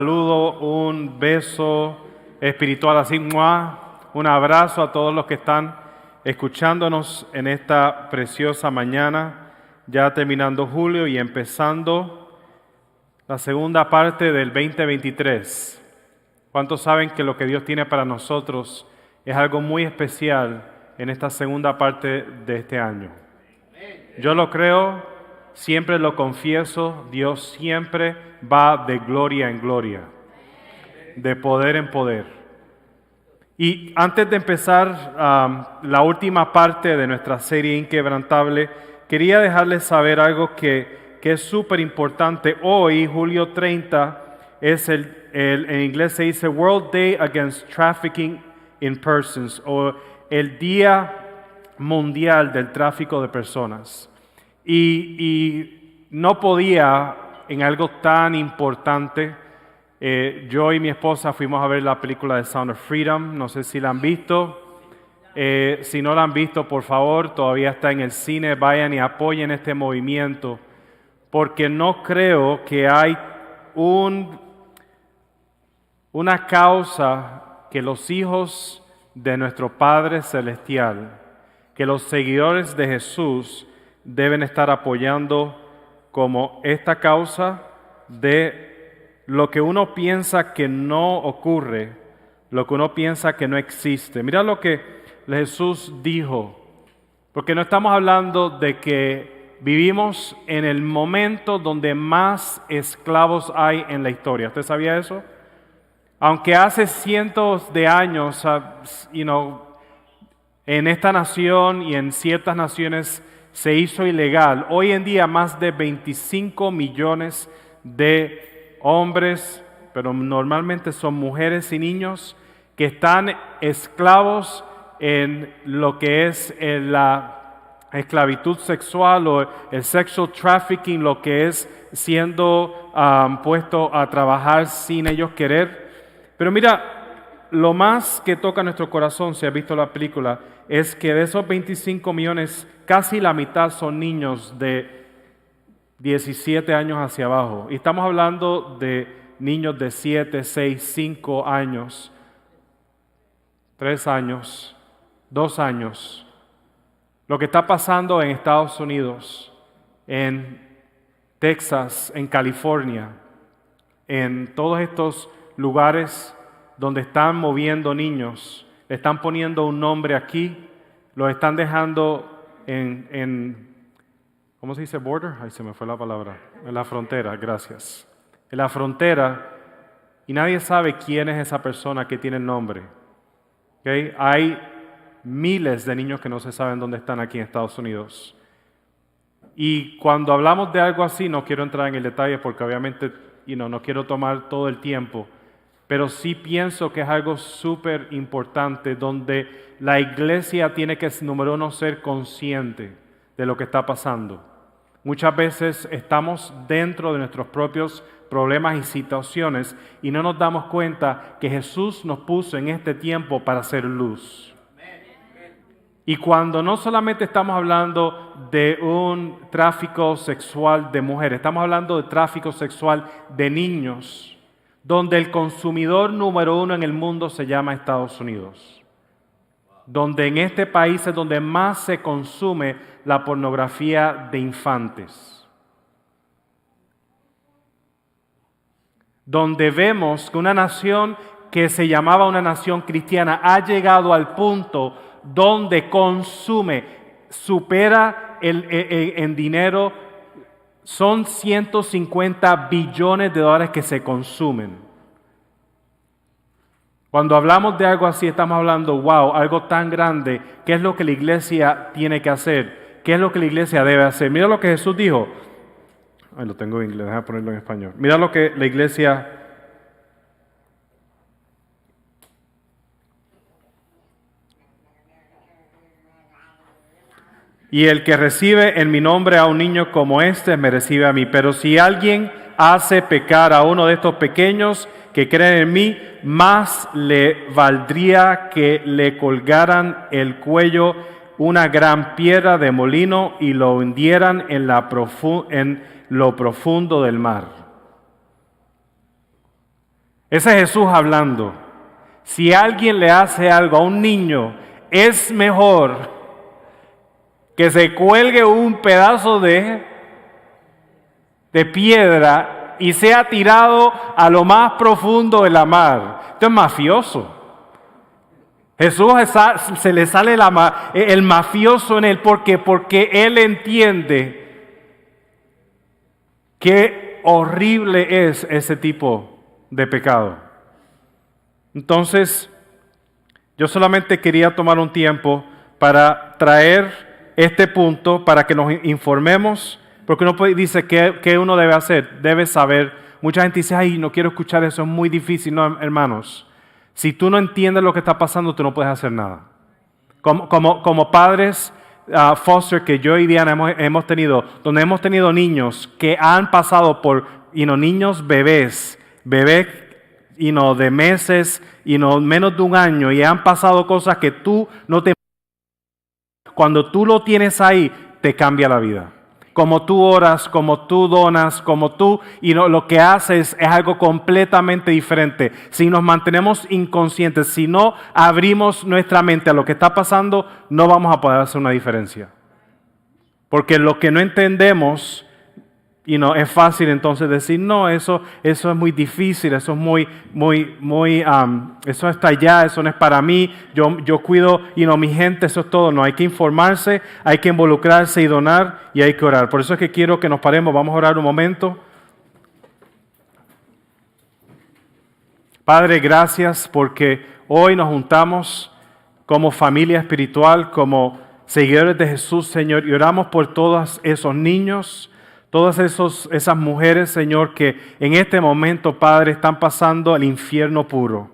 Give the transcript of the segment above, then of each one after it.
Saludo, un beso espiritual así, ¡mua! Un abrazo a todos los que están escuchándonos en esta preciosa mañana, ya terminando julio y empezando la segunda parte del 2023. ¿Cuántos saben que lo que Dios tiene para nosotros es algo muy especial en esta segunda parte de este año? Yo lo creo. Siempre lo confieso, Dios siempre va de gloria en gloria, de poder en poder. Y antes de empezar la última parte de nuestra serie Inquebrantable, quería dejarles saber algo que es súper importante. Hoy, julio 30, es en inglés se dice World Day Against Trafficking in Persons, o el Día Mundial del Tráfico de Personas. Y no podía, en algo tan importante, yo y mi esposa fuimos a ver la película de Sound of Freedom, no sé si la han visto. Si no la han visto, por favor, todavía está en el cine, vayan y apoyen este movimiento, porque no creo que hay una causa que los hijos de nuestro Padre Celestial, que los seguidores de Jesús deben estar apoyando como esta causa de lo que uno piensa que no ocurre, lo que uno piensa que no existe. Mira lo que Jesús dijo, porque no estamos hablando de que vivimos en el momento donde más esclavos hay en la historia. ¿Usted sabía eso? Aunque hace cientos de años, en esta nación y en ciertas naciones se hizo ilegal. Hoy en día más de 25 millones de hombres, pero normalmente son mujeres y niños, que están esclavos en lo que es la esclavitud sexual o el sexual trafficking, lo que es siendo puesto a trabajar sin ellos querer. Pero mira, lo más que toca nuestro corazón, si has visto la película, es que de esos 25 millones, casi la mitad son niños de 17 años hacia abajo. Y estamos hablando de niños de 7, 6, 5 años, 3 años, 2 años. Lo que está pasando en Estados Unidos, en Texas, en California, en todos estos lugares donde están moviendo niños, le están poniendo un nombre aquí, los están dejando en ¿cómo se dice? Border, ahí se me fue la palabra, en la frontera, gracias. En la frontera, y nadie sabe quién es esa persona que tiene el nombre. ¿Okay? Hay miles de niños que no se saben dónde están aquí en Estados Unidos. Y cuando hablamos de algo así, no quiero entrar en el detalle porque obviamente no quiero tomar todo el tiempo, pero sí pienso que es algo súper importante donde la iglesia tiene que, número uno, ser consciente de lo que está pasando. Muchas veces estamos dentro de nuestros propios problemas y situaciones y no nos damos cuenta que Jesús nos puso en este tiempo para hacer luz. Y cuando no solamente estamos hablando de un tráfico sexual de mujeres, estamos hablando de tráfico sexual de niños, donde el consumidor número uno en el mundo se llama Estados Unidos, donde en este país es donde más se consume la pornografía de infantes, donde vemos que una nación que se llamaba una nación cristiana ha llegado al punto donde consume, supera en dinero. Son 150 billones de dólares que se consumen. Cuando hablamos de algo así, estamos hablando, wow, algo tan grande. ¿Qué es lo que la iglesia tiene que hacer? ¿Qué es lo que la iglesia debe hacer? Mira lo que Jesús dijo. Ay, lo tengo en inglés, déjame ponerlo en español. Mira lo que la iglesia... Y el que recibe en mi nombre a un niño como este, me recibe a mí. Pero si alguien hace pecar a uno de estos pequeños que creen en mí, más le valdría que le colgaran el cuello una gran piedra de molino y lo hundieran en lo profundo del mar. Ese es Jesús hablando. Si alguien le hace algo a un niño, es mejor que se cuelgue un pedazo de piedra y sea tirado a lo más profundo de la mar. Esto es mafioso. Jesús se le sale el mafioso en él porque él entiende qué horrible es ese tipo de pecado. Entonces, yo solamente quería tomar un tiempo para traer este punto para que nos informemos, porque uno dice ¿qué uno debe hacer? Debe saber. Mucha gente dice, ay, no quiero escuchar eso, es muy difícil. No, hermanos, si tú no entiendes lo que está pasando, tú no puedes hacer nada. Como padres foster que yo y Diana hemos tenido, donde hemos tenido niños que han pasado por, niños bebés de meses, menos de un año, y han pasado cosas que tú no te... Cuando tú lo tienes ahí, te cambia la vida. Como tú oras, como tú donas, como tú, lo que haces es algo completamente diferente. Si nos mantenemos inconscientes, si no abrimos nuestra mente a lo que está pasando, no vamos a poder hacer una diferencia. Porque lo que no entendemos, es fácil entonces decir, no, eso es muy difícil, eso es eso está allá, eso no es para mí, yo cuido, mi gente, eso es todo. No, hay que informarse, hay que involucrarse y donar, y hay que orar. Por eso es que quiero que nos paremos, vamos a orar un momento. Padre, gracias porque hoy nos juntamos como familia espiritual, como seguidores de Jesús, Señor, y oramos por todos esos niños, todas esas mujeres, Señor, que en este momento, Padre, están pasando el infierno puro.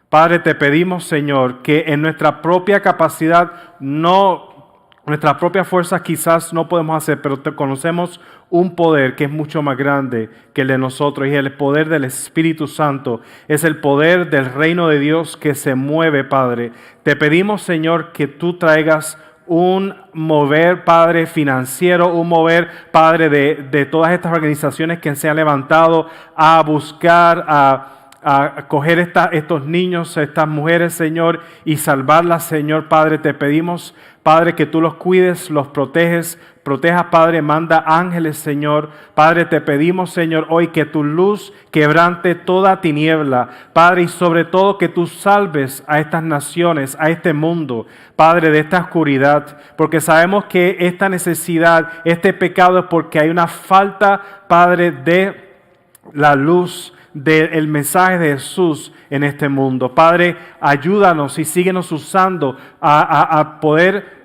Padre, te pedimos, Señor, que en nuestra propia capacidad, nuestras propias fuerzas quizás no podemos hacer, pero te conocemos un poder que es mucho más grande que el de nosotros, y el poder del Espíritu Santo. Es el poder del reino de Dios que se mueve, Padre. Te pedimos, Señor, que tú traigas un mover, Padre, financiero, un mover, Padre, de todas estas organizaciones que se han levantado a buscar, a coger estos niños, estas mujeres, Señor, y salvarlas, Señor, Padre. Te pedimos, Padre, que tú los cuides, los protejas, Padre, manda ángeles, Señor. Padre, te pedimos, Señor, hoy que tu luz quebrante toda tiniebla, Padre, y sobre todo que tú salves a estas naciones, a este mundo, Padre, de esta oscuridad, porque sabemos que esta necesidad, este pecado es porque hay una falta, Padre, de la luz del mensaje de Jesús en este mundo. Padre, ayúdanos y síguenos usando a poder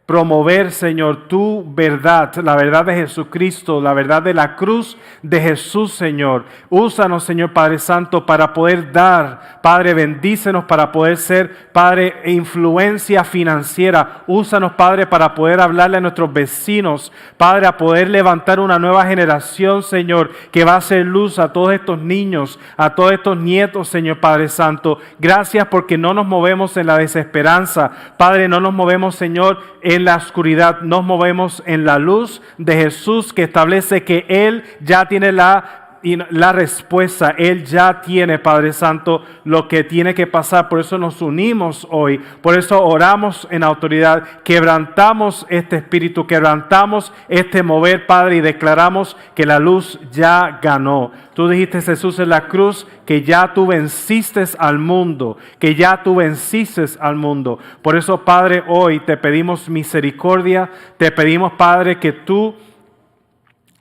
promover, Señor, tu verdad, la verdad de Jesucristo, la verdad de la cruz de Jesús, Señor. Úsanos, Señor Padre Santo, para poder dar. Padre, bendícenos para poder ser, Padre, influencia financiera. Úsanos, Padre, para poder hablarle a nuestros vecinos. Padre, a poder levantar una nueva generación, Señor, que va a hacer luz a todos estos niños, a todos estos nietos, Señor Padre Santo. Gracias porque no nos movemos en la desesperanza. Padre, no nos movemos, Señor, en la oscuridad, nos movemos en la luz de Jesús, que establece que Él ya tiene la respuesta. Él ya tiene, Padre Santo, lo que tiene que pasar. Por eso nos unimos hoy, por eso oramos en autoridad, quebrantamos este espíritu, quebrantamos este mover, Padre, y declaramos que la luz ya ganó. Tú dijiste, Jesús, en la cruz, que ya tú venciste al mundo, que ya tú venciste al mundo. Por eso, Padre, hoy te pedimos misericordia, te pedimos, Padre, que tú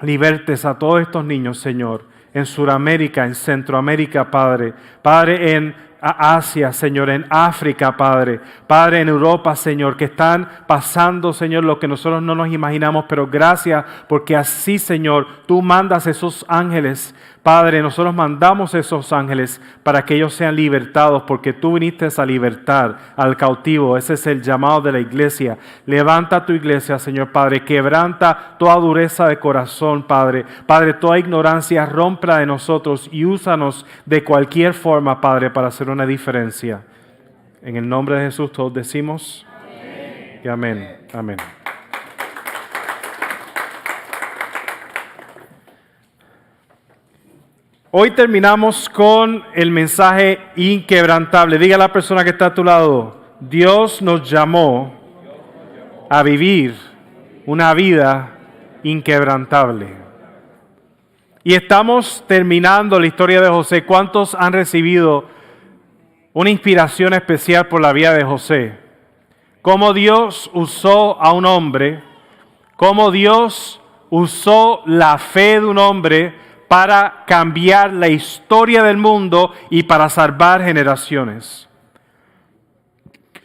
libertes a todos estos niños, Señor, en Sudamérica, en Centroamérica, Padre. Padre, en Asia, Señor, en África, Padre. Padre, en Europa, Señor, que están pasando, Señor, lo que nosotros no nos imaginamos, pero gracias porque así, Señor, tú mandas esos ángeles. Padre, nosotros mandamos esos ángeles para que ellos sean libertados, porque tú viniste a libertar al cautivo. Ese es el llamado de la iglesia. Levanta tu iglesia, Señor Padre. Quebranta toda dureza de corazón, Padre. Padre, toda ignorancia rompla de nosotros y úsanos de cualquier forma, Padre, para hacer una diferencia. En el nombre de Jesús todos decimos amén. Y amén. Amén. Hoy terminamos con el mensaje inquebrantable. Diga a la persona que está a tu lado, Dios nos llamó a vivir una vida inquebrantable. Y estamos terminando la historia de José. ¿Cuántos han recibido una inspiración especial por la vida de José? Cómo Dios usó a un hombre, cómo Dios usó la fe de un hombre para cambiar la historia del mundo y para salvar generaciones.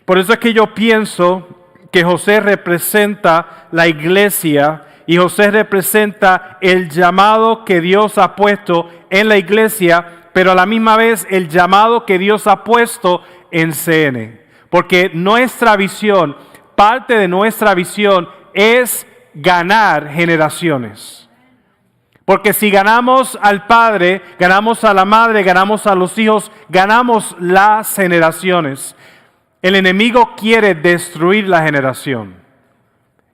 Por eso es que yo pienso que José representa la iglesia y José representa el llamado que Dios ha puesto en la iglesia, pero a la misma vez el llamado que Dios ha puesto en CN. Porque nuestra visión, parte de nuestra visión es ganar generaciones. Porque si ganamos al padre, ganamos a la madre, ganamos a los hijos, ganamos las generaciones. El enemigo quiere destruir la generación.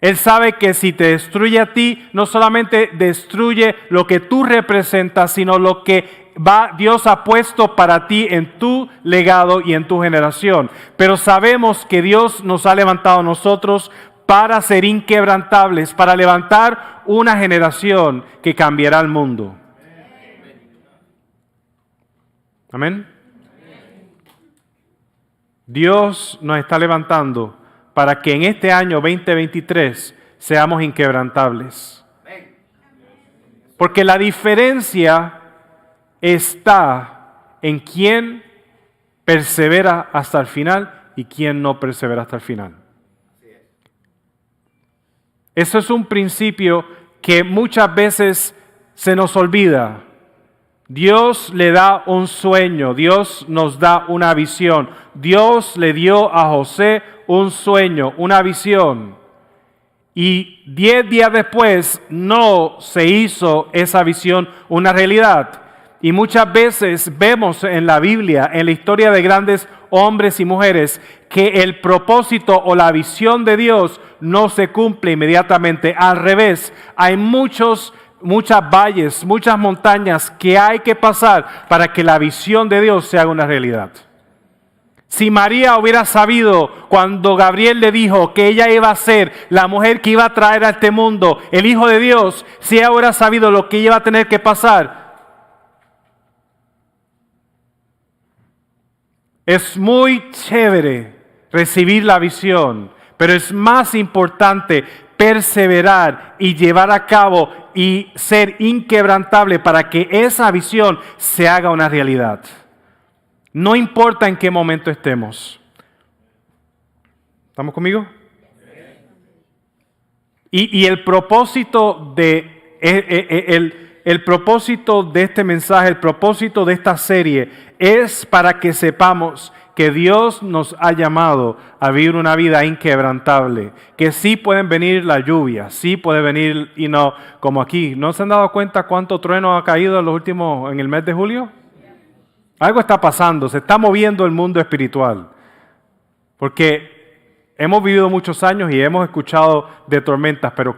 Él sabe que si te destruye a ti, no solamente destruye lo que tú representas, sino lo que Dios ha puesto para ti en tu legado y en tu generación. Pero sabemos que Dios nos ha levantado a nosotros para ser inquebrantables, para levantar una generación que cambiará el mundo. Amén. Dios nos está levantando para que en este año 2023 seamos inquebrantables. Porque la diferencia está en quién persevera hasta el final y quién no persevera hasta el final. Eso es un principio que muchas veces se nos olvida. Dios le da un sueño, Dios nos da una visión. Dios le dio a José un sueño, una visión. Y 10 días después no se hizo esa visión una realidad. Y muchas veces vemos en la Biblia, en la historia de grandes hombres y mujeres, que el propósito o la visión de Dios no se cumple inmediatamente. Al revés, hay muchas valles, muchas montañas que hay que pasar para que la visión de Dios se haga una realidad. Si María hubiera sabido cuando Gabriel le dijo que ella iba a ser la mujer que iba a traer a este mundo el Hijo de Dios, si ella hubiera sabido lo que iba a tener que pasar. Es muy chévere recibir la visión, pero es más importante perseverar y llevar a cabo y ser inquebrantable para que esa visión se haga una realidad. No importa en qué momento estemos. ¿Estamos conmigo? Y el propósito de el propósito de este mensaje, el propósito de esta serie es para que sepamos que Dios nos ha llamado a vivir una vida inquebrantable, que sí pueden venir la lluvia, sí puede venir y no como aquí. ¿No se han dado cuenta cuánto trueno ha caído en el mes de julio? Algo está pasando, se está moviendo el mundo espiritual. Porque hemos vivido muchos años y hemos escuchado de tormentas, pero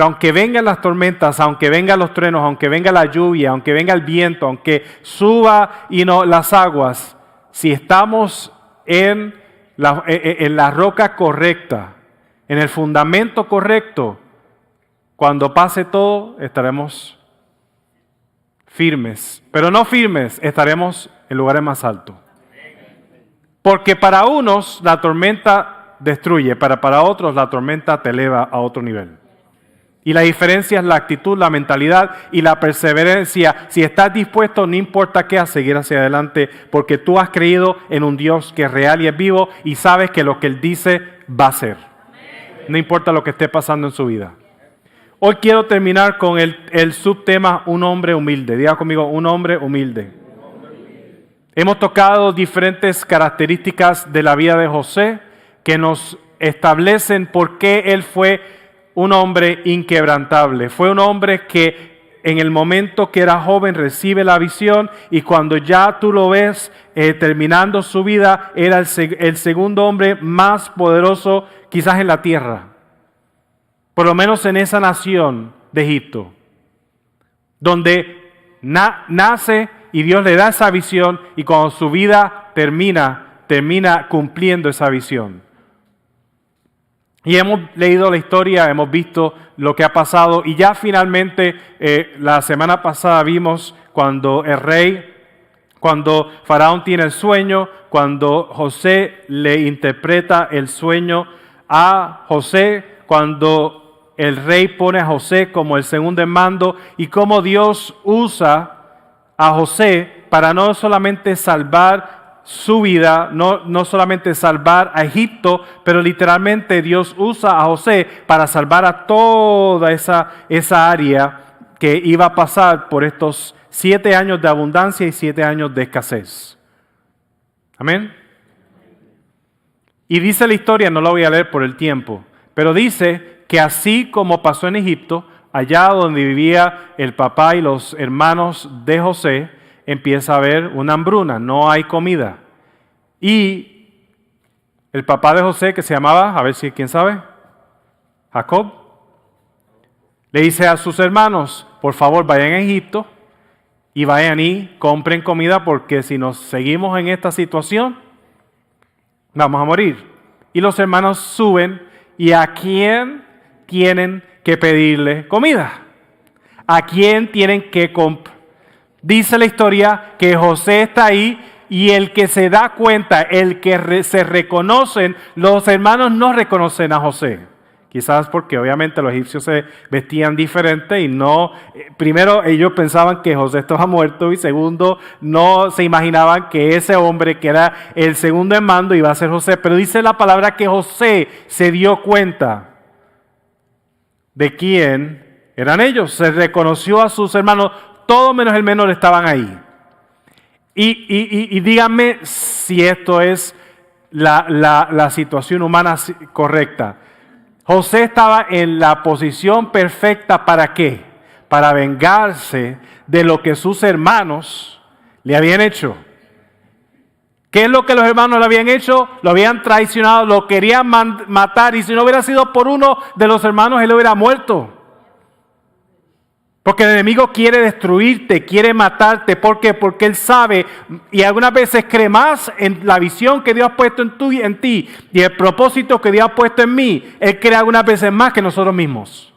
aunque vengan las tormentas, aunque vengan los truenos, aunque venga la lluvia, aunque venga el viento, aunque suba las aguas, si estamos en la roca correcta, en el fundamento correcto, cuando pase todo estaremos firmes, pero no firmes, estaremos en lugares más altos. Porque para unos la tormenta destruye, para otros la tormenta te eleva a otro nivel. Y la diferencia es la actitud, la mentalidad y la perseverancia. Si estás dispuesto, no importa qué, a seguir hacia adelante, porque tú has creído en un Dios que es real y es vivo y sabes que lo que Él dice va a ser. No importa lo que esté pasando en su vida. Hoy quiero terminar con el subtema un hombre humilde. Diga conmigo, un hombre humilde. Hemos tocado diferentes características de la vida de José que nos establecen por qué él fue un hombre inquebrantable. Fue un hombre que en el momento que era joven recibe la visión y cuando ya tú lo ves terminando su vida, era el segundo hombre más poderoso quizás en la tierra. Por lo menos en esa nación de Egipto, donde nace y Dios le da esa visión y cuando su vida termina cumpliendo esa visión. Y hemos leído la historia, hemos visto lo que ha pasado y ya finalmente la semana pasada vimos cuando Faraón tiene el sueño, cuando José le interpreta el sueño a José, cuando el rey pone a José como el segundo en mando y cómo Dios usa a José para no solamente salvar su vida, no solamente salvar a Egipto, pero literalmente Dios usa a José para salvar a toda esa área que iba a pasar por estos 7 años de abundancia y 7 años de escasez. Amén. Y dice la historia, no la voy a leer por el tiempo, pero dice que así como pasó en Egipto, allá donde vivía el papá y los hermanos de José, empieza a haber una hambruna, no hay comida. Y el papá de José, que se llamaba, a ver si quién sabe, Jacob, le dice a sus hermanos, por favor vayan a Egipto y vayan y compren comida porque si nos seguimos en esta situación, vamos a morir. Y los hermanos suben y ¿a quién tienen que pedirle comida? ¿A quién tienen que comprar? Dice la historia que José está ahí y el que se da cuenta, el que se reconocen, los hermanos no reconocen a José. Quizás porque obviamente los egipcios se vestían diferente y no, primero ellos pensaban que José estaba muerto y segundo no se imaginaban que ese hombre que era el segundo en mando iba a ser José. Pero dice la palabra que José se dio cuenta de quién eran ellos, se reconoció a sus hermanos. Todos menos el menor estaban ahí. Y díganme si esto es la situación humana correcta. José estaba en la posición perfecta ¿para qué? Para vengarse de lo que sus hermanos le habían hecho. ¿Qué es lo que los hermanos le habían hecho? Lo habían traicionado, lo querían matar y si no hubiera sido por uno de los hermanos, él hubiera muerto. Porque el enemigo quiere destruirte, quiere matarte. ¿Por qué? Porque él sabe y algunas veces cree más en la visión que Dios ha puesto en ti y el propósito que Dios ha puesto en mí. Él cree algunas veces más que nosotros mismos.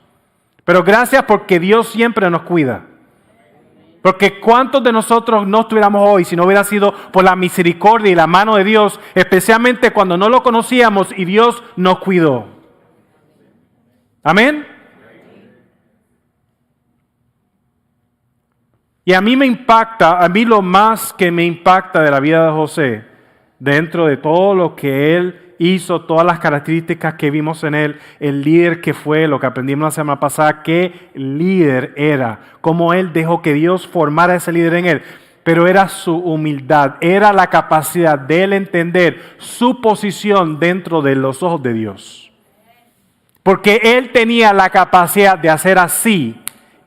Pero gracias porque Dios siempre nos cuida. Porque ¿cuántos de nosotros no estuviéramos hoy si no hubiera sido por la misericordia y la mano de Dios, especialmente cuando no lo conocíamos y Dios nos cuidó? Amén. Y a mí lo más que me impacta de la vida de José, dentro de todo lo que él hizo, todas las características que vimos en él, el líder que fue, lo que aprendimos la semana pasada, qué líder era, cómo él dejó que Dios formara ese líder en él, pero era su humildad, era la capacidad de él entender su posición dentro de los ojos de Dios. Porque él tenía la capacidad de hacer así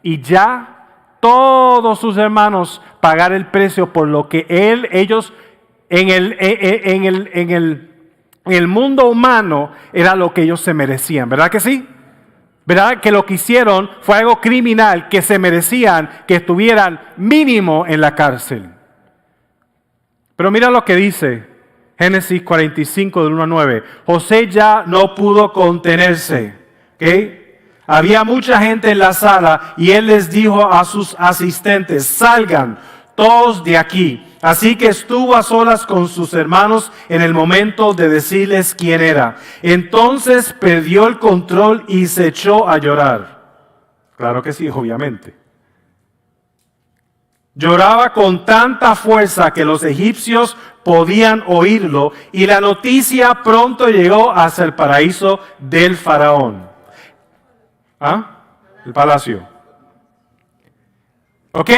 y ya todos sus hermanos pagar el precio por lo que ellos en el mundo humano era lo que ellos se merecían, ¿verdad que sí? ¿Verdad que lo que hicieron fue algo criminal que se merecían que estuvieran mínimo en la cárcel? Pero mira lo que dice Génesis 45 del 1 al 9. José ya no pudo contenerse, ¿ok? Había mucha gente en la sala y él les dijo a sus asistentes, salgan todos de aquí. Así que estuvo a solas con sus hermanos en el momento de decirles quién era. Entonces perdió el control y se echó a llorar. Claro que sí, obviamente. Lloraba con tanta fuerza que los egipcios podían oírlo y la noticia pronto llegó hasta el paraíso del faraón. ¿Ah? El palacio. ¿Ok?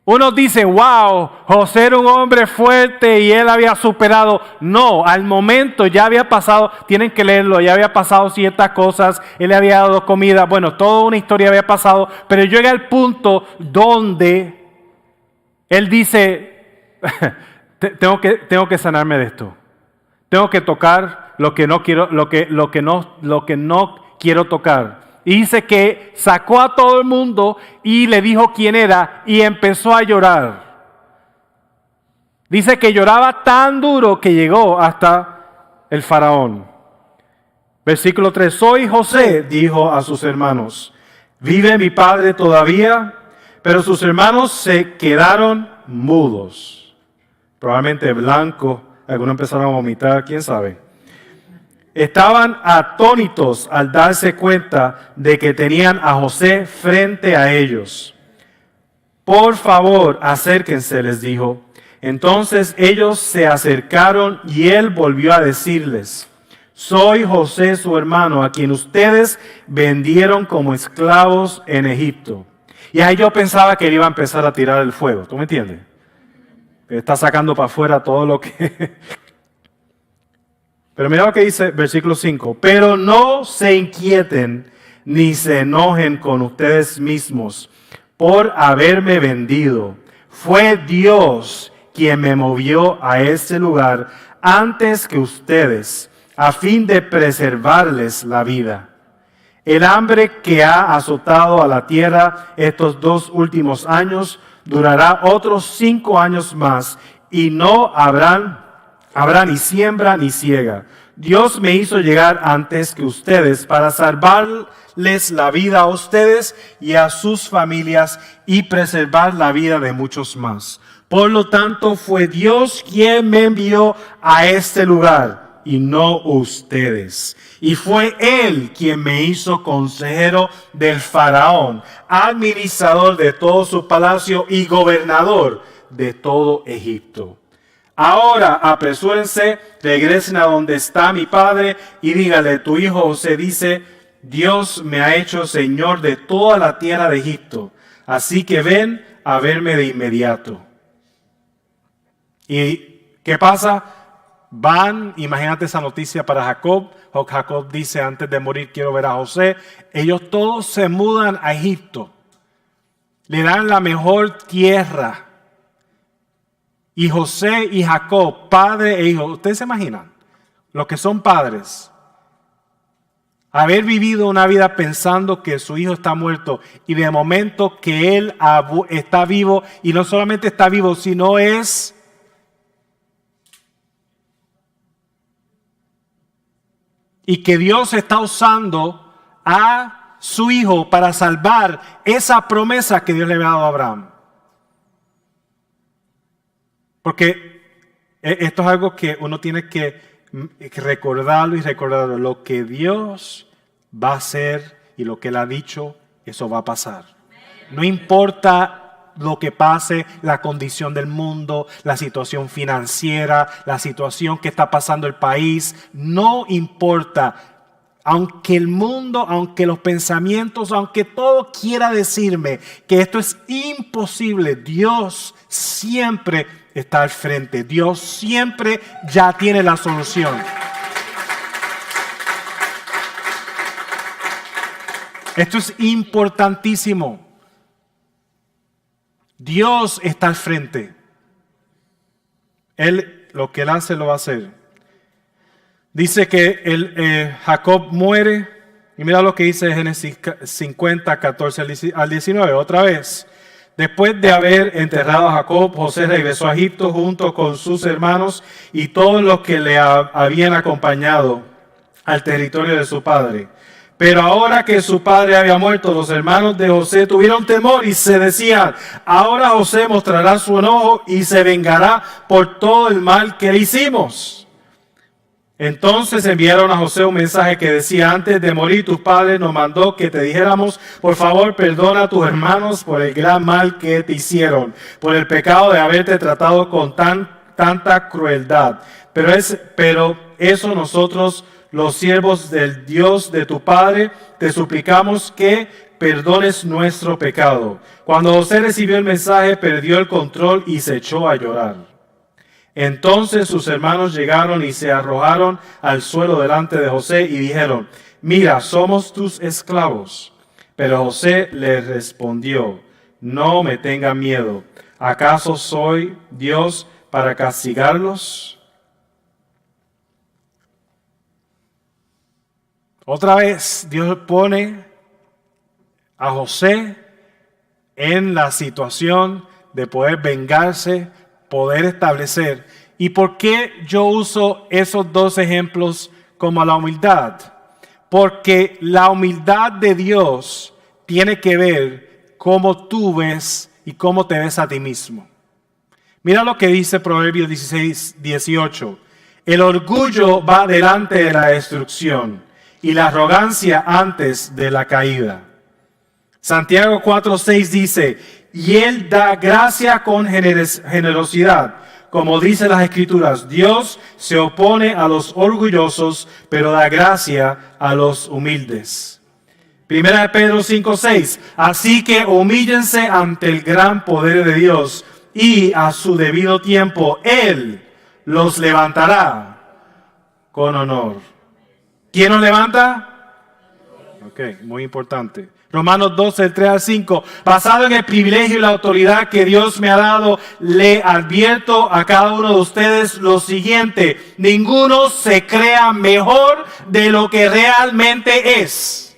Uno dice, wow, José era un hombre fuerte y él había superado. No, al momento ya había pasado, tienen que leerlo, ya había pasado ciertas cosas, él le había dado comida, bueno, toda una historia había pasado, pero llega al punto donde él dice, tengo que sanarme de esto. Tengo que tocar lo que no quiero, lo que no quiero tocar. Y dice que sacó a todo el mundo y le dijo quién era y empezó a llorar. Dice que lloraba tan duro que llegó hasta el faraón. Versículo 3, soy José, dijo a sus hermanos. ¿Vive mi padre todavía? Pero sus hermanos se quedaron mudos. Probablemente blancos, algunos empezaron a vomitar, quién sabe. Estaban atónitos al darse cuenta de que tenían a José frente a ellos. Por favor, acérquense, les dijo. Entonces ellos se acercaron y él volvió a decirles, soy José su hermano, a quien ustedes vendieron como esclavos en Egipto. Y ahí yo pensaba que él iba a empezar a tirar el fuego, ¿tú me entiendes? Está sacando para afuera todo lo que... Pero mira lo que dice versículo 5. Pero no se inquieten ni se enojen con ustedes mismos por haberme vendido. Fue Dios quien me movió a este lugar antes que ustedes, a fin de preservarles la vida. El hambre que ha azotado a la tierra estos 2 últimos años durará otros 5 años más y no habrá ni siembra ni siega. Dios me hizo llegar antes que ustedes para salvarles la vida a ustedes y a sus familias y preservar la vida de muchos más. Por lo tanto, fue Dios quien me envió a este lugar y no ustedes. Y fue Él quien me hizo consejero del faraón, administrador de todo su palacio y gobernador de todo Egipto. Ahora apresúrense, regresen a donde está mi padre y dígale, tu hijo José dice, Dios me ha hecho señor de toda la tierra de Egipto, así que ven a verme de inmediato. ¿Y qué pasa? Van, imagínate esa noticia para Jacob. Jacob dice, antes de morir quiero ver a José. Ellos todos se mudan a Egipto. Le dan la mejor tierra. Y José y Jacob, padre e hijo, ¿ustedes se imaginan? Los que son padres, haber vivido una vida pensando que su hijo está muerto y de momento que él está vivo y no solamente está vivo, sino es... Y que Dios está usando a su hijo para salvar esa promesa que Dios le había dado a Abraham. Porque esto es algo que uno tiene que recordarlo y recordarlo. Lo que Dios va a hacer y lo que Él ha dicho, eso va a pasar. No importa lo que pase, la condición del mundo, la situación financiera, la situación que está pasando el país, no importa. Aunque el mundo, aunque los pensamientos, aunque todo quiera decirme que esto es imposible, Dios siempre está al frente. Dios siempre ya tiene la solución. Esto es importantísimo. Dios está al frente. Él, lo que Él hace, lo va a hacer. Dice que Jacob muere. Y mira lo que dice Génesis 50, 14 al 19. Otra vez. Después de haber enterrado a Jacob, José regresó a Egipto junto con sus hermanos y todos los que le habían acompañado al territorio de su padre. Pero ahora que su padre había muerto, los hermanos de José tuvieron temor y se decían, ahora José mostrará su enojo y se vengará por todo el mal que le hicimos. Entonces enviaron a José un mensaje que decía, antes de morir tu padre nos mandó que te dijéramos, por favor perdona a tus hermanos por el gran mal que te hicieron, por el pecado de haberte tratado con tanta crueldad. Pero eso nosotros, los siervos del Dios de tu padre, te suplicamos que perdones nuestro pecado. Cuando José recibió el mensaje, perdió el control y se echó a llorar. Entonces sus hermanos llegaron y se arrojaron al suelo delante de José y dijeron, mira, somos tus esclavos. Pero José les respondió, no me tengan miedo. ¿Acaso soy Dios para castigarlos? Otra vez Dios pone a José en la situación de poder vengarse, poder establecer. ¿Y por qué yo uso esos dos ejemplos como la humildad? Porque la humildad de Dios tiene que ver cómo tú ves y cómo te ves a ti mismo. Mira lo que dice Proverbios 16:18. El orgullo va delante de la destrucción y la arrogancia antes de la caída. Santiago 4:6 dice, y Él da gracia con generosidad. Como dice las Escrituras, Dios se opone a los orgullosos, pero da gracia a los humildes. Primera de Pedro 5:6, así que humíllense ante el gran poder de Dios y a su debido tiempo Él los levantará con honor. ¿Quién nos levanta? Ok, muy importante. Romanos 12, 3-5. Basado en el privilegio y la autoridad que Dios me ha dado, le advierto a cada uno de ustedes lo siguiente. Ninguno se crea mejor de lo que realmente es.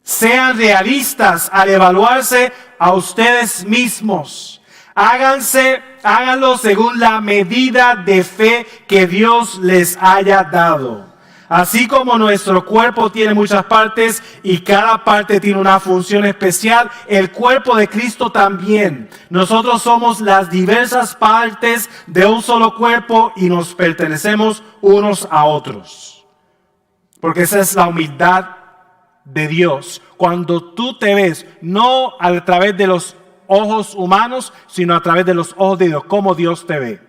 Sean realistas al evaluarse a ustedes mismos. Háganlo según la medida de fe que Dios les haya dado. Así como nuestro cuerpo tiene muchas partes y cada parte tiene una función especial, el cuerpo de Cristo también. Nosotros somos las diversas partes de un solo cuerpo y nos pertenecemos unos a otros. Porque esa es la humildad de Dios. Cuando tú te ves, no a través de los ojos humanos, sino a través de los ojos de Dios, como Dios te ve.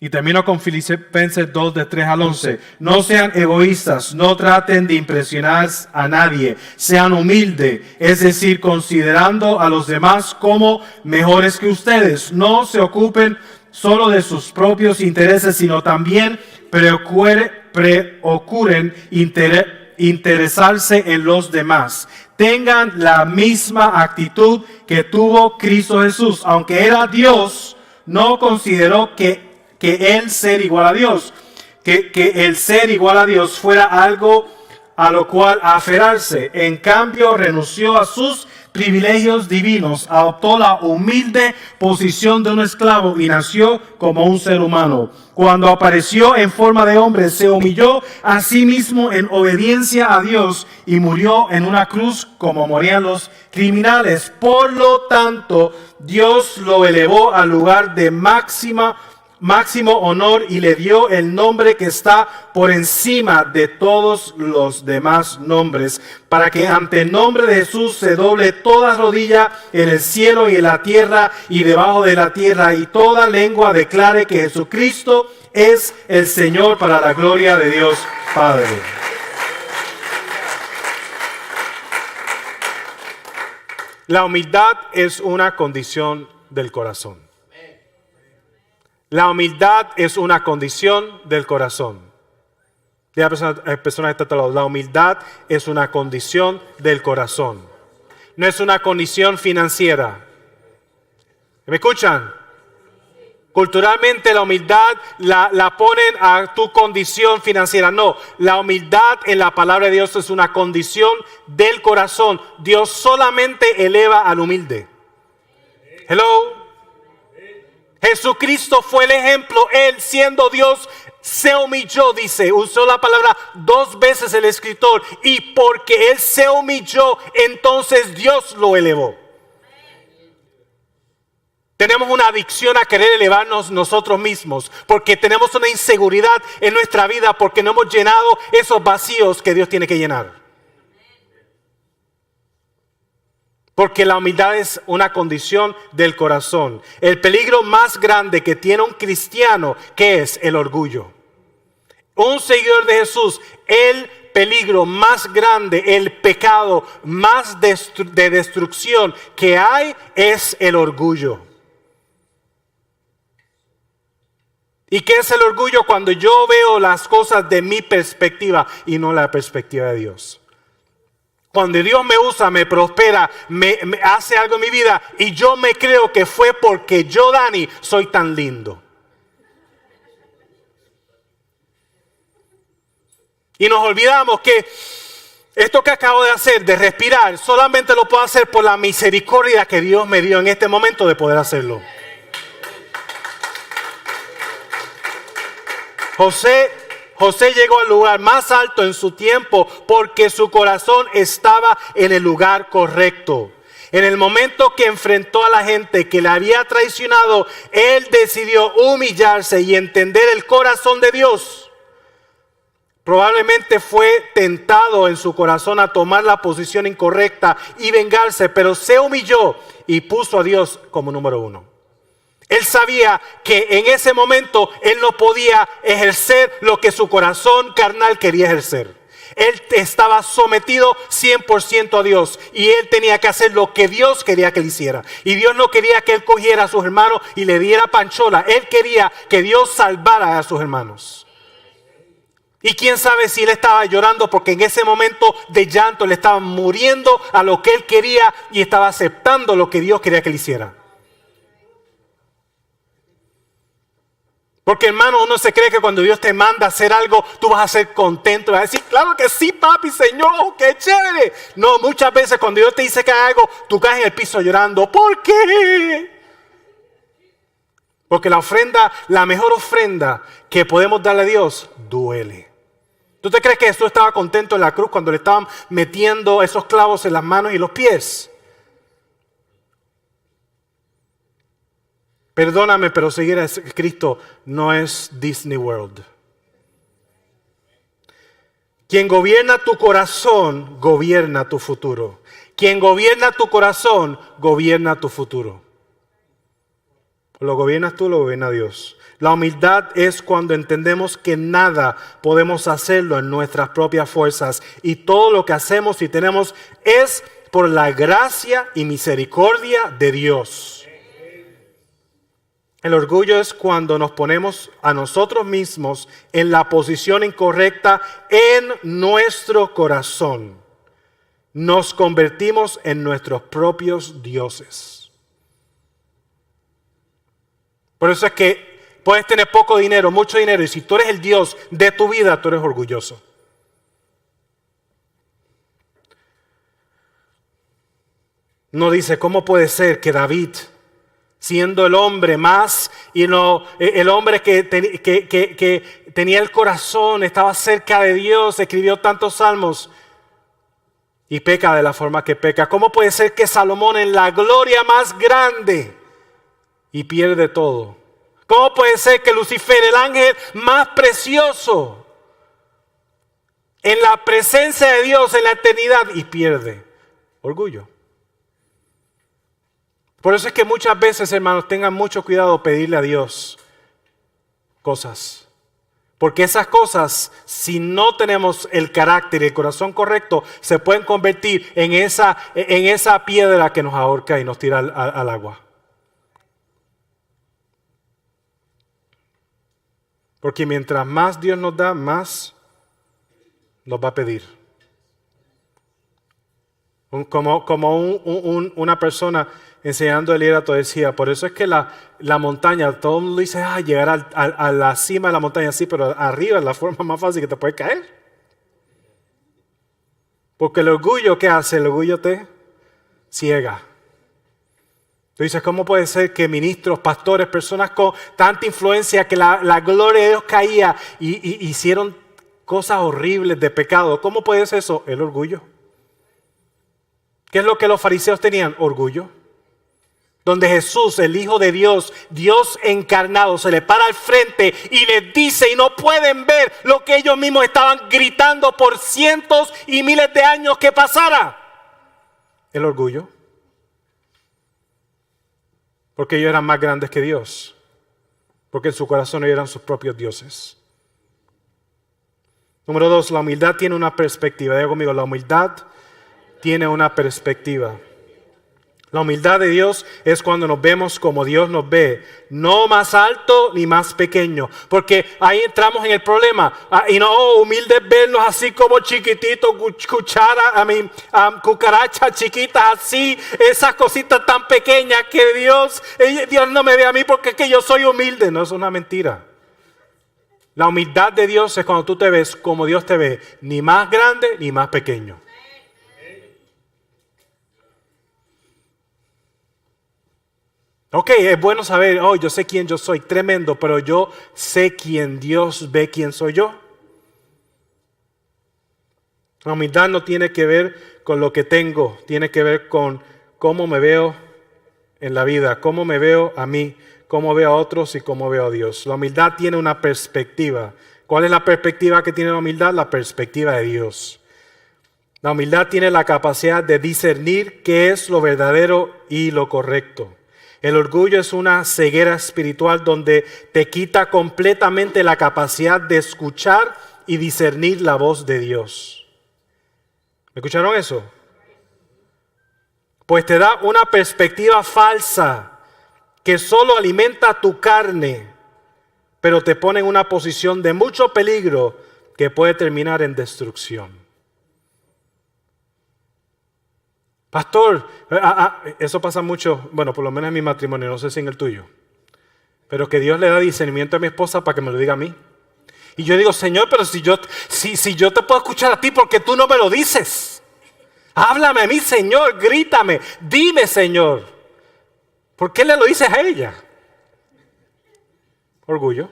Y termino con Filipenses 2, de 3-11. No sean egoístas, no traten de impresionar a nadie. Sean humildes, es decir, considerando a los demás como mejores que ustedes. No se ocupen solo de sus propios intereses, sino también procuren interesarse en los demás. Tengan la misma actitud que tuvo Cristo Jesús. Aunque era Dios, no consideró que el ser igual a Dios, que el ser igual a Dios fuera algo a lo cual aferrarse. En cambio, renunció a sus privilegios divinos, adoptó la humilde posición de un esclavo y nació como un ser humano. Cuando apareció en forma de hombre, se humilló a sí mismo en obediencia a Dios y murió en una cruz como morían los criminales. Por lo tanto, Dios lo elevó al lugar de máximo honor y le dio el nombre que está por encima de todos los demás nombres, para que ante el nombre de Jesús se doble toda rodilla en el cielo y en la tierra y debajo de la tierra, y toda lengua declare que Jesucristo es el Señor, para la gloria de Dios Padre. La humildad es una condición del corazón. La humildad es una condición del corazón. La persona que está a tu lado, la humildad es una condición del corazón. No es una condición financiera. ¿Me escuchan? Culturalmente la humildad la ponen a tu condición financiera. No, la humildad en la palabra de Dios es una condición del corazón. Dios solamente eleva al humilde. Hello. Jesucristo fue el ejemplo. Él, siendo Dios, se humilló, dice, usó la palabra 2 veces el escritor, y porque Él se humilló, entonces Dios lo elevó. Tenemos una adicción a querer elevarnos nosotros mismos, porque tenemos una inseguridad en nuestra vida, porque no hemos llenado esos vacíos que Dios tiene que llenar. Porque la humildad es una condición del corazón. El peligro más grande que tiene un cristiano, ¿qué es? El orgullo. Un seguidor de Jesús, el peligro más grande, el pecado más de destrucción que hay es el orgullo. ¿Y qué es el orgullo? Cuando yo veo las cosas de mi perspectiva y no la perspectiva de Dios. Cuando Dios me usa, me prospera, me hace algo en mi vida y yo me creo que fue porque yo, Dani, soy tan lindo. Y nos olvidamos que esto que acabo de hacer, de respirar, solamente lo puedo hacer por la misericordia que Dios me dio en este momento de poder hacerlo. José llegó al lugar más alto en su tiempo porque su corazón estaba en el lugar correcto. En el momento que enfrentó a la gente que le había traicionado, él decidió humillarse y entender el corazón de Dios. Probablemente fue tentado en su corazón a tomar la posición incorrecta y vengarse, pero se humilló y puso a Dios como número uno. Él sabía que en ese momento él no podía ejercer lo que su corazón carnal quería ejercer. Él estaba sometido 100% a Dios y él tenía que hacer lo que Dios quería que él hiciera. Y Dios no quería que él cogiera a sus hermanos y le diera panchola. Él quería que Dios salvara a sus hermanos. Y quién sabe si él estaba llorando porque en ese momento de llanto le estaba muriendo a lo que él quería y estaba aceptando lo que Dios quería que él hiciera. Porque hermano, uno se cree que cuando Dios te manda a hacer algo, tú vas a ser contento. Vas a decir, claro que sí, papi, Señor, oh, qué chévere. No, muchas veces cuando Dios te dice que haga algo, tú caes en el piso llorando. ¿Por qué? Porque la ofrenda, la mejor ofrenda que podemos darle a Dios, duele. ¿Tú te crees que Jesús estaba contento en la cruz cuando le estaban metiendo esos clavos en las manos y los pies? Perdóname, pero seguir a Cristo no es Disney World. Quien gobierna tu corazón, gobierna tu futuro. Quien gobierna tu corazón, gobierna tu futuro. Lo gobiernas tú, lo gobierna Dios. La humildad es cuando entendemos que nada podemos hacerlo en nuestras propias fuerzas y todo lo que hacemos y tenemos es por la gracia y misericordia de Dios. El orgullo es cuando nos ponemos a nosotros mismos en la posición incorrecta en nuestro corazón. Nos convertimos en nuestros propios dioses. Por eso es que puedes tener poco dinero, mucho dinero, y si tú eres el Dios de tu vida, tú eres orgulloso. No dice, ¿cómo puede ser que David, siendo el hombre más, el hombre que tenía el corazón, estaba cerca de Dios, escribió tantos salmos y peca de la forma que peca? ¿Cómo puede ser que Salomón en la gloria más grande y pierde todo? ¿Cómo puede ser que Lucifer, el ángel más precioso, en la presencia de Dios en la eternidad y pierde? Orgullo. Por eso es que muchas veces, hermanos, tengan mucho cuidado pedirle a Dios cosas. Porque esas cosas, si no tenemos el carácter y el corazón correcto, se pueden convertir en esa piedra que nos ahorca y nos tira al agua. Porque mientras más Dios nos da, más nos va a pedir. Una persona enseñando el liderato decía, por eso es que la montaña, todo el mundo dice, llegar a la cima de la montaña, sí, pero arriba es la forma más fácil que te puede caer. Porque el orgullo, ¿qué hace? El orgullo te ciega. Tú dices, ¿cómo puede ser que ministros, pastores, personas con tanta influencia, que la gloria de Dios caía y hicieron cosas horribles de pecado? ¿Cómo puede ser eso? El orgullo. ¿Qué es lo que los fariseos tenían? Orgullo. Donde Jesús, el Hijo de Dios, Dios encarnado, se le para al frente y les dice, y no pueden ver lo que ellos mismos estaban gritando por cientos y miles de años que pasara. El orgullo. Porque ellos eran más grandes que Dios. Porque en su corazón ellos eran sus propios dioses. Número 2, la humildad tiene una perspectiva. Diga conmigo, la humildad tiene una perspectiva. La humildad de Dios es cuando nos vemos como Dios nos ve, no más alto ni más pequeño, porque ahí entramos en el problema. Y no, humilde es vernos así como chiquititos, cucarachas chiquitas así, esas cositas tan pequeñas que Dios no me ve a mí porque es que yo soy humilde. No, es una mentira. La humildad de Dios es cuando tú te ves como Dios te ve, ni más grande ni más pequeño. Ok, es bueno saber, oh, yo sé quién yo soy, tremendo, pero yo sé quién Dios ve quién soy yo. La humildad no tiene que ver con lo que tengo, tiene que ver con cómo me veo en la vida, cómo me veo a mí, cómo veo a otros y cómo veo a Dios. La humildad tiene una perspectiva. ¿Cuál es la perspectiva que tiene la humildad? La perspectiva de Dios. La humildad tiene la capacidad de discernir qué es lo verdadero y lo correcto. El orgullo es una ceguera espiritual donde te quita completamente la capacidad de escuchar y discernir la voz de Dios. ¿Me escucharon eso? Pues te da una perspectiva falsa que solo alimenta tu carne, pero te pone en una posición de mucho peligro que puede terminar en destrucción. Pastor, eso pasa mucho, bueno, por lo menos en mi matrimonio, no sé si en el tuyo, pero que Dios le da discernimiento a mi esposa para que me lo diga a mí. Y yo digo, Señor, pero si yo te puedo escuchar a ti, ¿por qué tú no me lo dices? Háblame a mí, Señor, grítame, dime, Señor. ¿Por qué le lo dices a ella? Orgullo.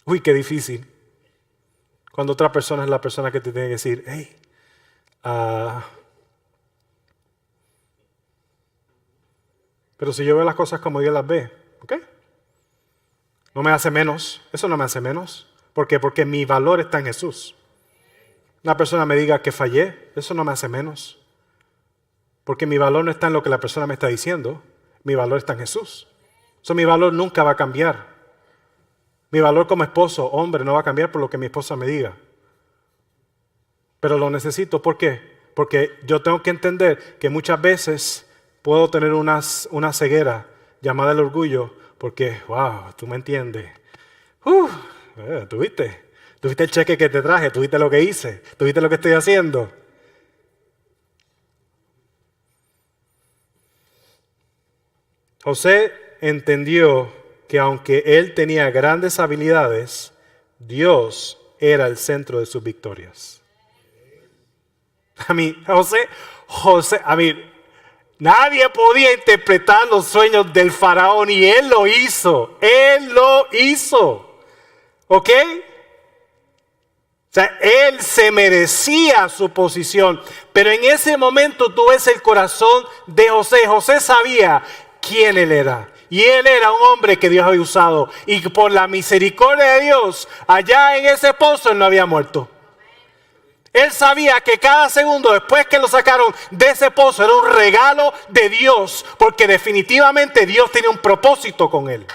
Uy, qué difícil. Cuando otra persona es la persona que te tiene que decir, hey, pero si yo veo las cosas como Dios las ve, ¿ok? No me hace menos, eso no me hace menos. ¿Por qué? Porque mi valor está en Jesús. Una persona me diga que fallé, eso no me hace menos. Porque mi valor no está en lo que la persona me está diciendo, mi valor está en Jesús. Eso mi valor nunca va a cambiar. Mi valor como esposo, hombre, no va a cambiar por lo que mi esposa me diga. Pero lo necesito, ¿por qué? Porque yo tengo que entender que muchas veces puedo tener una ceguera llamada el orgullo, porque, wow, tú me entiendes. ¿Tú viste? ¿Tú viste el cheque que te traje? ¿Tú viste lo que hice? ¿Tú viste lo que estoy haciendo? José entendió que aunque él tenía grandes habilidades, Dios era el centro de sus victorias. Nadie podía interpretar los sueños del faraón y él lo hizo. Él lo hizo. ¿Ok? O sea, él se merecía su posición. Pero en ese momento tú ves el corazón de José. José sabía quién él era. Y él era un hombre que Dios había usado. Y por la misericordia de Dios, allá en ese pozo él no había muerto. Él sabía que cada segundo después que lo sacaron de ese pozo era un regalo de Dios, porque definitivamente Dios tenía un propósito con él.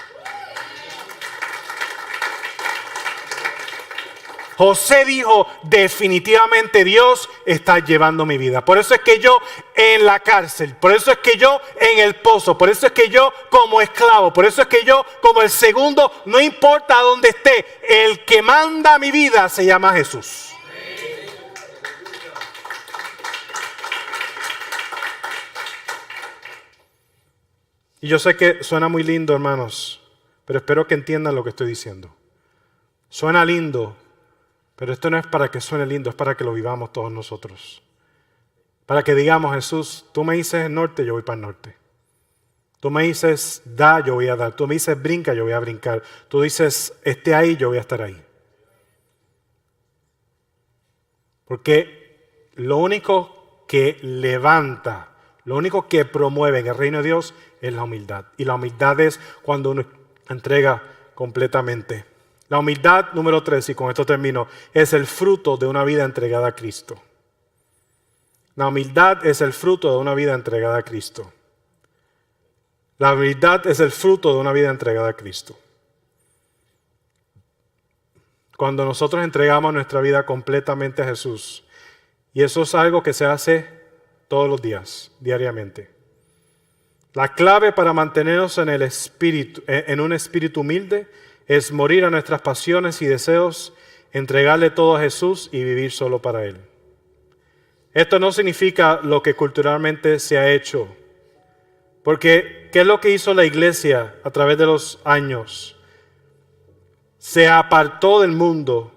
José dijo, definitivamente Dios está llevando mi vida. Por eso es que yo en la cárcel, por eso es que yo en el pozo, por eso es que yo como esclavo, por eso es que yo como el segundo, no importa dónde esté, el que manda mi vida se llama Jesús. Y yo sé que suena muy lindo, hermanos, pero espero que entiendan lo que estoy diciendo. Suena lindo, pero esto no es para que suene lindo, es para que lo vivamos todos nosotros. Para que digamos, Jesús, tú me dices el norte, yo voy para el norte. Tú me dices da, yo voy a dar. Tú me dices brinca, yo voy a brincar. Tú dices esté ahí, yo voy a estar ahí. Porque lo único que levanta, lo único que promueve en el reino de Dios es la humildad. Y la humildad es cuando uno entrega completamente. La humildad, número 3, y con esto termino, es el fruto de una vida entregada a Cristo. La humildad es el fruto de una vida entregada a Cristo. La humildad es el fruto de una vida entregada a Cristo. Cuando nosotros entregamos nuestra vida completamente a Jesús, y eso es algo que se hace todos los días, diariamente. La clave para mantenernos en un espíritu humilde es morir a nuestras pasiones y deseos, entregarle todo a Jesús y vivir solo para Él. Esto no significa lo que culturalmente se ha hecho, porque ¿qué es lo que hizo la iglesia a través de los años? se apartó del mundo.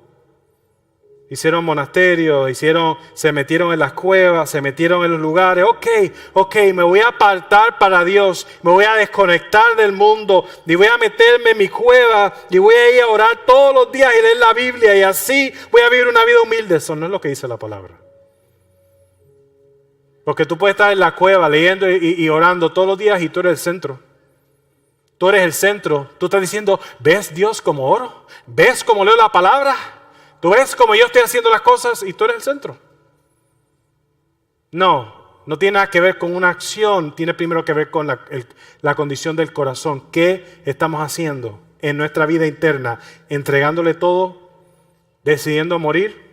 Hicieron monasterios, se metieron en las cuevas, se metieron en los lugares. Ok, me voy a apartar para Dios, me voy a desconectar del mundo y voy a meterme en mi cueva y voy a ir a orar todos los días y leer la Biblia y así voy a vivir una vida humilde. Eso no es lo que dice la palabra. Porque tú puedes estar en la cueva leyendo y orando todos los días y tú eres el centro. Tú eres el centro. Tú estás diciendo, ¿ves Dios como oro? ¿Ves cómo leo la palabra? ¿Tú ves cómo yo estoy haciendo las cosas y tú eres el centro? No tiene nada que ver con una acción. Tiene primero que ver con la condición del corazón. ¿Qué estamos haciendo en nuestra vida interna? Entregándole todo, decidiendo morir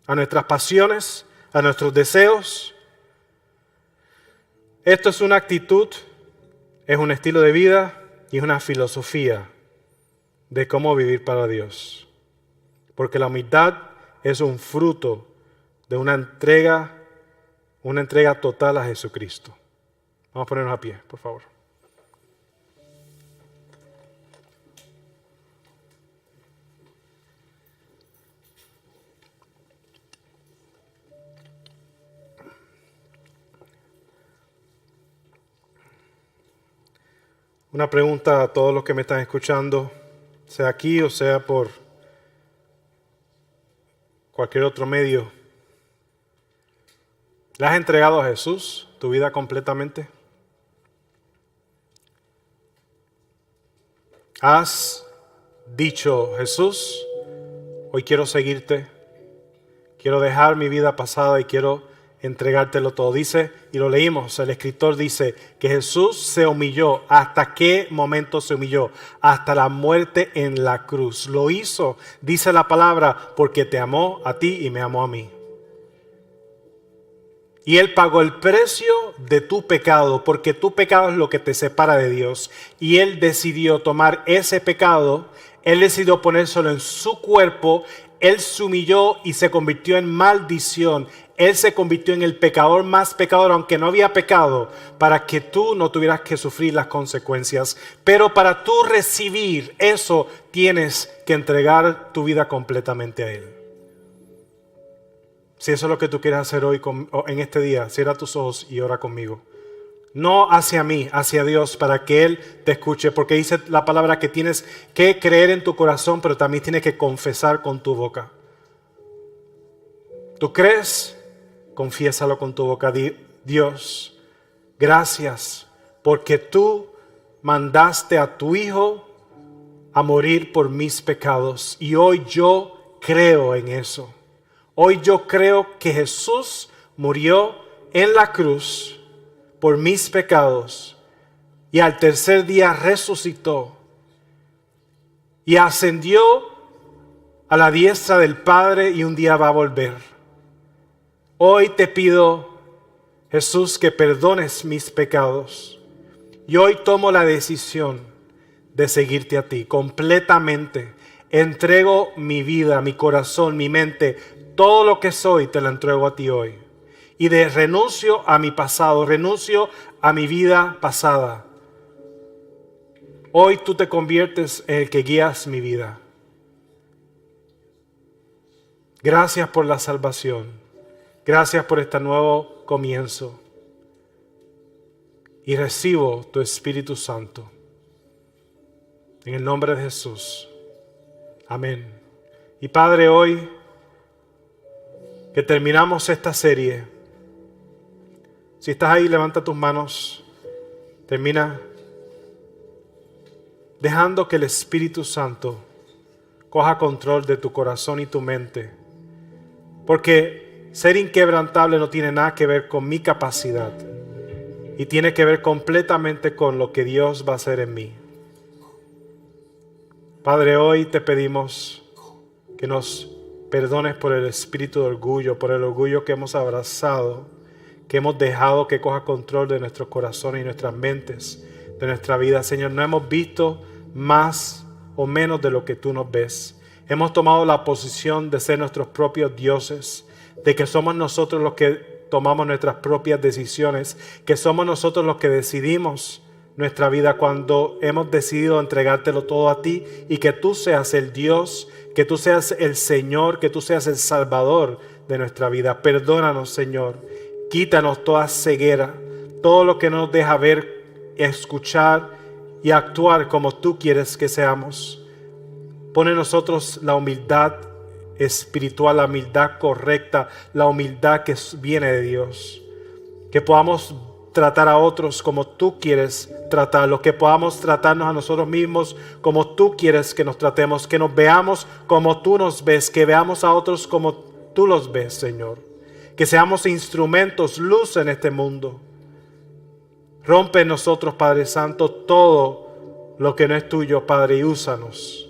a nuestras pasiones, a nuestros deseos. Esto es una actitud, es un estilo de vida y es una filosofía de cómo vivir para Dios. Porque la humildad es un fruto de una entrega total a Jesucristo. Vamos a ponernos a pie, por favor. Una pregunta a todos los que me están escuchando, sea aquí o sea por cualquier otro medio. ¿Le has entregado a Jesús tu vida completamente? ¿Has dicho, Jesús, hoy quiero seguirte, quiero dejar mi vida pasada y quiero entregártelo todo? Dice, y lo leímos, el escritor dice que Jesús se humilló. ¿Hasta qué momento se humilló? Hasta la muerte en la cruz. Lo hizo, dice la palabra, porque te amó a ti y me amó a mí. Y Él pagó el precio de tu pecado, porque tu pecado es lo que te separa de Dios. Y Él decidió tomar ese pecado, Él decidió ponérselo en su cuerpo, Él se humilló y se convirtió en maldición. Él se convirtió en el pecador más pecador, aunque no había pecado, para que tú no tuvieras que sufrir las consecuencias. Pero para tú recibir eso, tienes que entregar tu vida completamente a Él. Si eso es lo que tú quieres hacer hoy, en este día, cierra tus ojos y ora conmigo. No hacia mí, hacia Dios, para que Él te escuche. Porque dice la palabra que tienes que creer en tu corazón, pero también tienes que confesar con tu boca. ¿Tú crees? Confiésalo con tu boca. Dios, gracias, porque tú mandaste a tu Hijo a morir por mis pecados. Y hoy yo creo en eso. Hoy yo creo que Jesús murió en la cruz por mis pecados y al tercer día resucitó y ascendió a la diestra del Padre y un día va a volver. Hoy te pido, Jesús, que perdones mis pecados y hoy tomo la decisión de seguirte a ti completamente. Entrego mi vida, mi corazón, mi mente, todo lo que soy te lo entrego a ti hoy. Y renuncio a mi pasado, renuncio a mi vida pasada. Hoy tú te conviertes en el que guías mi vida. Gracias por la salvación. Gracias por este nuevo comienzo. Y recibo tu Espíritu Santo. En el nombre de Jesús. Amén. Y Padre, hoy que terminamos esta serie, si estás ahí, levanta tus manos. Termina dejando que el Espíritu Santo coja control de tu corazón y tu mente. Porque ser inquebrantable no tiene nada que ver con mi capacidad y tiene que ver completamente con lo que Dios va a hacer en mí. Padre, hoy te pedimos que nos perdones por el espíritu de orgullo, por el orgullo que hemos abrazado, que hemos dejado que coja control de nuestros corazones y nuestras mentes, de nuestra vida. Señor, no hemos visto más o menos de lo que tú nos ves. Hemos tomado la posición de ser nuestros propios dioses, de que somos nosotros los que tomamos nuestras propias decisiones, que somos nosotros los que decidimos nuestra vida cuando hemos decidido entregártelo todo a ti y que tú seas el Dios, que tú seas el Señor, que tú seas el Salvador de nuestra vida. Perdónanos, Señor. Quítanos toda ceguera, todo lo que nos deja ver, escuchar y actuar como tú quieres que seamos. Pon en nosotros la humildad espiritual, la humildad correcta, la humildad que viene de Dios. Que podamos tratar a otros como tú quieres tratarlos, que podamos tratarnos a nosotros mismos como tú quieres que nos tratemos, que nos veamos como tú nos ves, que veamos a otros como tú los ves, Señor. Que seamos instrumentos, luz en este mundo. Rompe en nosotros, Padre Santo, todo lo que no es tuyo, Padre, y úsanos.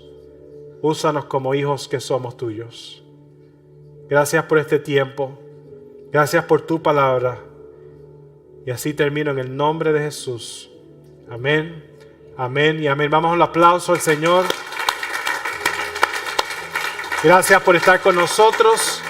Úsanos como hijos que somos tuyos. Gracias por este tiempo. Gracias por tu palabra. Y así termino en el nombre de Jesús. Amén, amén y amén. Vamos a un aplauso al Señor. Gracias por estar con nosotros.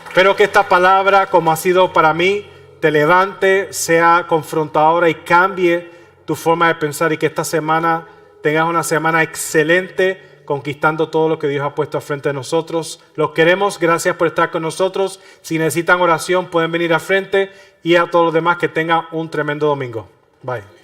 Espero que esta palabra, como ha sido para mí, te levante, sea confrontadora y cambie tu forma de pensar, y que esta semana tengas una semana excelente, conquistando todo lo que Dios ha puesto al frente de nosotros. Los queremos, gracias por estar con nosotros. Si necesitan oración pueden venir al frente, y a todos los demás que tengan un tremendo domingo. Bye.